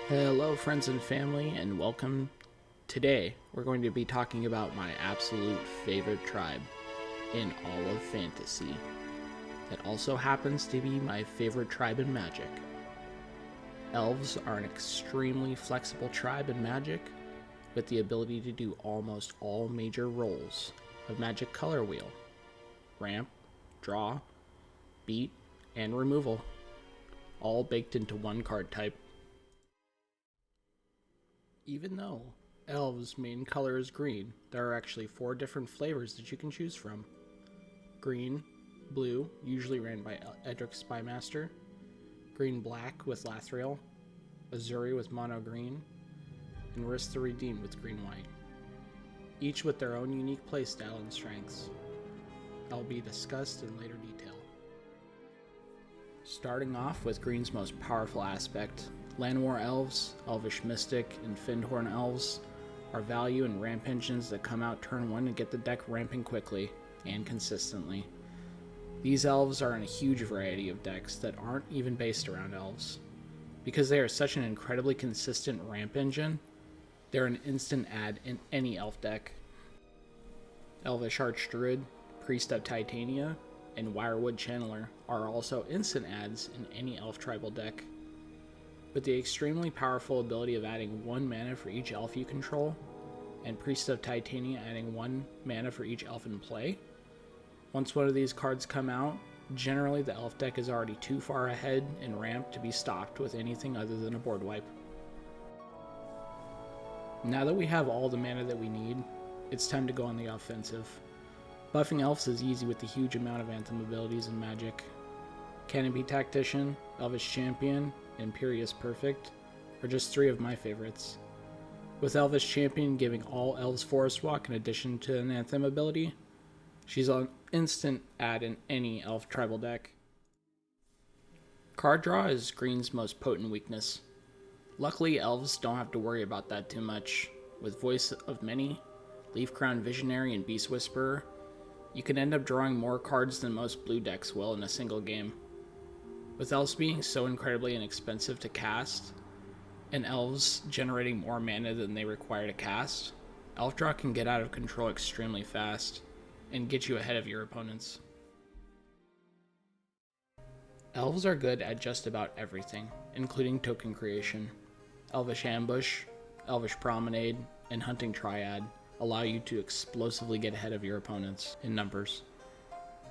Hello, friends and family, and welcome. Today, we're going to be talking about my absolute favorite tribe in all of fantasy. That also happens to be my favorite tribe in Magic. Elves are an extremely flexible tribe in Magic, with the ability to do almost all major roles of Magic Color Wheel: ramp, draw, beat, and removal, all baked into one card type. Even though elves' main color is green, there are actually 4 different flavors that you can choose from. Green, blue, usually ran by Edric Spymaster, green-black with Lathril, Azuri with mono green, and Risk the Redeemed with green-white, each with their own unique playstyle and strengths. That will be discussed in later detail. Starting off with green's most powerful aspect, Llanowar Elves, Elvish Mystic, and Fyndhorn Elves are value and ramp engines that come out turn 1 and get the deck ramping quickly and consistently. These elves are in a huge variety of decks that aren't even based around elves. Because they are such an incredibly consistent ramp engine, they're an instant add in any elf deck. Elvish Archdruid, Priest of Titania, and Wirewood Channeler are also instant adds in any elf tribal deck. With the extremely powerful ability of adding 1 mana for each elf you control, and Priest of Titania adding 1 mana for each elf in play, once one of these cards come out, generally the elf deck is already too far ahead in ramp to be stopped with anything other than a board wipe. Now that we have all the mana that we need, it's time to go on the offensive. Buffing elves is easy with the huge amount of Anthem abilities in Magic. Canopy Tactician, Elvish Champion, Imperious Perfect are just 3 of my favorites. With Elvish Champion giving all elves Forest Walk in addition to an Anthem ability, she's an instant add in any elf tribal deck. Card draw is green's most potent weakness. Luckily, elves don't have to worry about that too much. With Voice of Many, Leafcrown Visionary, and Beast Whisperer, you can end up drawing more cards than most blue decks will in a single game. With elves being so incredibly inexpensive to cast, and elves generating more mana than they require to cast, elf draw can get out of control extremely fast, and get you ahead of your opponents. Elves are good at just about everything, including token creation. Elvish Ambush, Elvish Promenade, and Hunting Triad allow you to explosively get ahead of your opponents in numbers.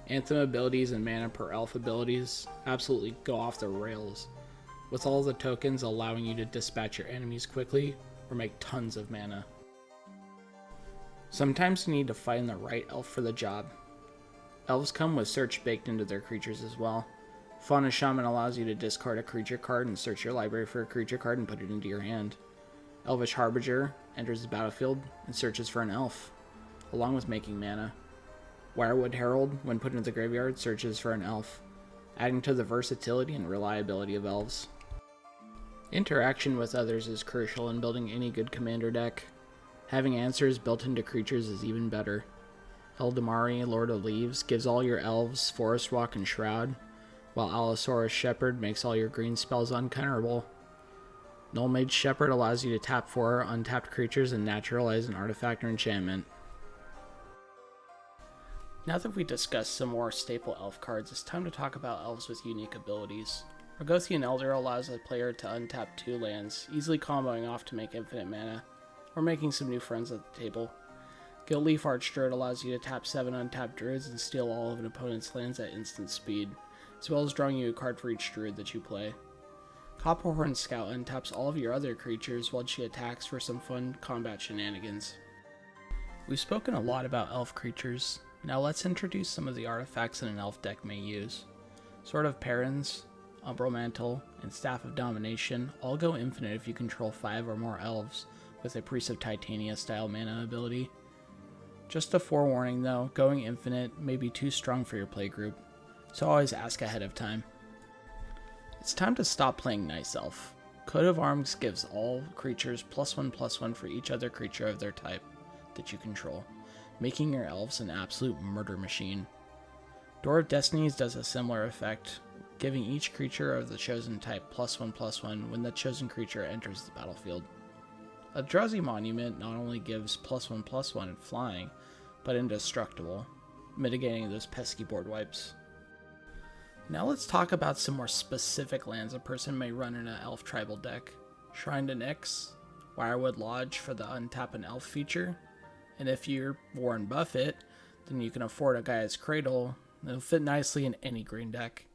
Anthem abilities and mana per elf abilities absolutely go off the rails, with all the tokens allowing you to dispatch your enemies quickly or make tons of mana. Sometimes you need to find the right elf for the job. Elves come with search baked into their creatures as well. Fauna Shaman allows you to discard a creature card and search your library for a creature card and put it into your hand. Elvish Harbinger enters the battlefield and searches for an elf, along with making mana. Wirewood Herald, when put into the graveyard, searches for an elf, adding to the versatility and reliability of elves. Interaction with others is crucial in building any good commander deck. Having answers built into creatures is even better. Eldamari, Lord of Leaves, gives all your elves Forest Walk and Shroud, while Allosaurus Shepherd makes all your green spells uncounterable. Null Mage Shepherd allows you to tap 4 untapped creatures and naturalize an artifact or enchantment. Now that we've discussed some more staple elf cards, it's time to talk about elves with unique abilities. Rogothian Elder allows a player to untap 2 lands, easily comboing off to make infinite mana, or making some new friends at the table. Guildleaf Archdruid allows you to tap 7 untapped druids and steal all of an opponent's lands at instant speed, as well as drawing you a card for each druid that you play. Copperhorn Scout untaps all of your other creatures while she attacks for some fun combat shenanigans. We've spoken a lot about elf creatures. Now let's introduce some of the artifacts that an elf deck may use. Sword of Perrons, Umbral Mantle, and Staff of Domination all go infinite if you control 5 or more elves with a Priest of Titania style mana ability. Just a forewarning though, going infinite may be too strong for your playgroup, so always ask ahead of time. It's time to stop playing Nice Elf. Coat of Arms gives all creatures +1/+1 for each other creature of their type that you control, making your elves an absolute murder machine. Door of Destinies does a similar effect, giving each creature of the chosen type +1/+1 when the chosen creature enters the battlefield. A Drowsy Monument not only gives +1/+1 in flying, but indestructible, mitigating those pesky board wipes. Now let's talk about some more specific lands a person may run in an elf tribal deck. Shrine to Nyx, Wirewood Lodge for the untap an elf feature, and if you're Warren Buffett, then you can afford a Gaia's Cradle. It'll fit nicely in any green deck.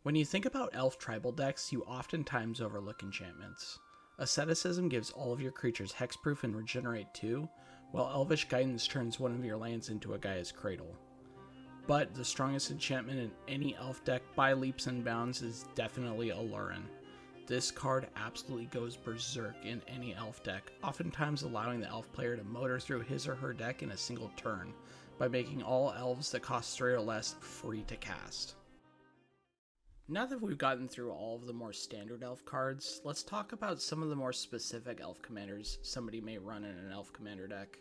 When you think about elf tribal decks, you oftentimes overlook enchantments. Asceticism gives all of your creatures hexproof and regenerate 2, while Elvish Guidance turns one of your lands into a Gaia's Cradle. But the strongest enchantment in any elf deck by leaps and bounds is definitely Alurin. This card absolutely goes berserk in any elf deck, oftentimes allowing the elf player to motor through his or her deck in a single turn, by making all elves that cost 3 or less free to cast. Now that we've gotten through all of the more standard elf cards, let's talk about some of the more specific elf commanders somebody may run in an elf commander deck.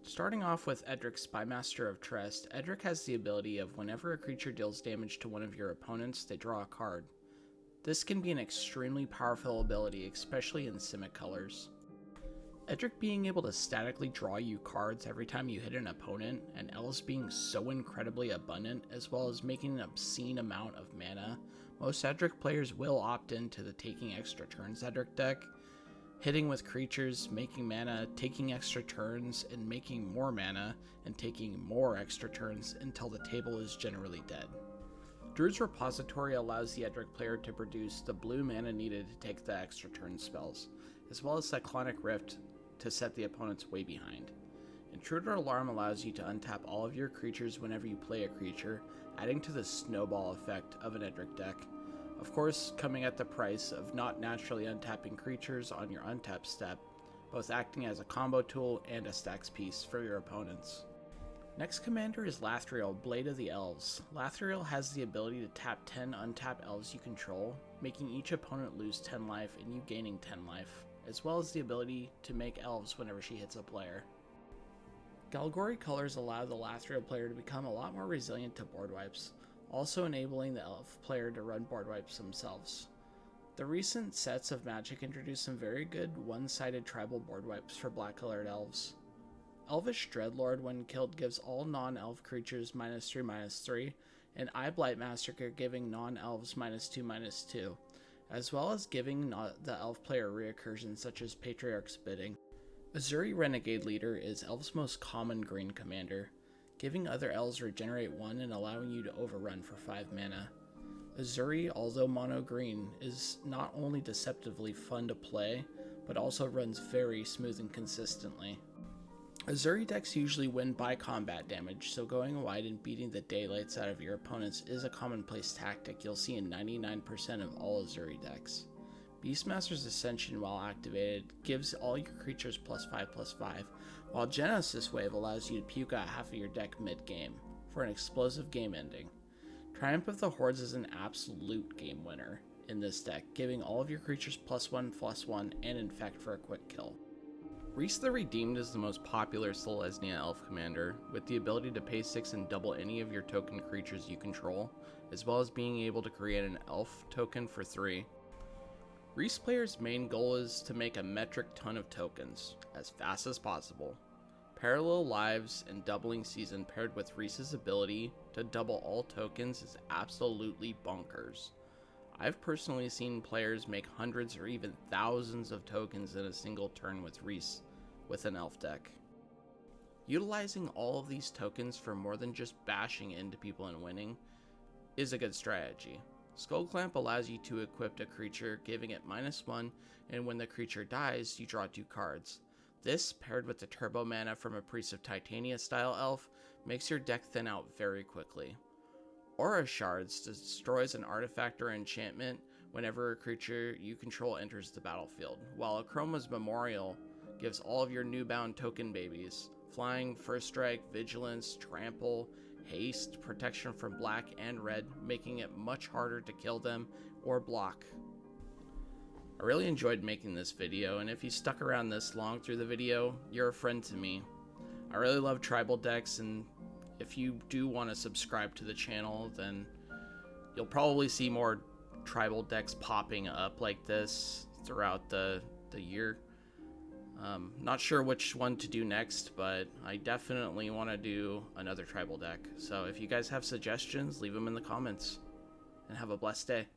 Starting off with Edric, Spymaster of Trest, Edric has the ability of whenever a creature deals damage to one of your opponents, they draw a card. This can be an extremely powerful ability, especially in Simic colors. Edric being able to statically draw you cards every time you hit an opponent, and elves being so incredibly abundant, as well as making an obscene amount of mana, most Edric players will opt into the taking extra turns Edric deck, hitting with creatures, making mana, taking extra turns, and making more mana, and taking more extra turns until the table is generally dead. Druid's Repository allows the Edric player to produce the blue mana needed to take the extra turn spells, as well as Cyclonic Rift to set the opponent's way behind. Intruder Alarm allows you to untap all of your creatures whenever you play a creature, adding to the snowball effect of an Edric deck. Of course, coming at the price of not naturally untapping creatures on your untap step, both acting as a combo tool and a stacks piece for your opponents. Next commander is Lathriel, Blade of the Elves. Lathriel has the ability to tap 10 untapped elves you control, making each opponent lose 10 life and you gaining 10 life, as well as the ability to make elves whenever she hits a player. Galgori colors allow the Lathriel player to become a lot more resilient to board wipes, also enabling the elf player to run board wipes themselves. The recent sets of Magic introduced some very good one-sided tribal board wipes for black-colored elves. Elvish Dreadlord, when killed, gives all non-elf creatures -3/-3, and Eyeblight Massacre giving non-elves -2/-2, as well as giving the elf player reoccursions such as Patriarch's Bidding. Azuri Renegade Leader is elves' most common green commander, giving other elves regenerate 1 and allowing you to overrun for 5 mana. Azuri, although mono green, is not only deceptively fun to play, but also runs very smooth and consistently. Azuri decks usually win by combat damage, so going wide and beating the daylights out of your opponents is a commonplace tactic you'll see in 99% of all Azuri decks. Beastmaster's Ascension, while activated, gives all your creatures +5/+5, while Genesis Wave allows you to puke out half of your deck mid-game, for an explosive game ending. Triumph of the Hordes is an absolute game winner in this deck, giving all of your creatures +1/+1 and infect for a quick kill. Rhys the Redeemed is the most popular Selesnya elf commander, with the ability to pay 6 and double any of your token creatures you control, as well as being able to create an elf token for 3. Rhys players' main goal is to make a metric ton of tokens, as fast as possible. Parallel Lives and Doubling Season paired with Rhys's ability to double all tokens is absolutely bonkers. I've personally seen players make hundreds or even thousands of tokens in a single turn with Rhys with an elf deck. Utilizing all of these tokens for more than just bashing into people and winning is a good strategy. Skullclamp allows you to equip a creature, giving it -1, and when the creature dies, you draw 2 cards. This, paired with the turbo mana from a Priest of Titania style elf, makes your deck thin out very quickly. Aura Shards destroys an artifact or enchantment whenever a creature you control enters the battlefield, while Akroma's Memorial gives all of your newbound token babies flying, first strike, vigilance, trample, haste, protection from black and red, making it much harder to kill them or block. I really enjoyed making this video, and if you stuck around this long through the video, you're a friend to me. I really love tribal decks, and if you do want to subscribe to the channel, then you'll probably see more tribal decks popping up like this throughout the year. Not sure which one to do next, but I definitely want to do another tribal deck. So if you guys have suggestions, leave them in the comments. And have a blessed day.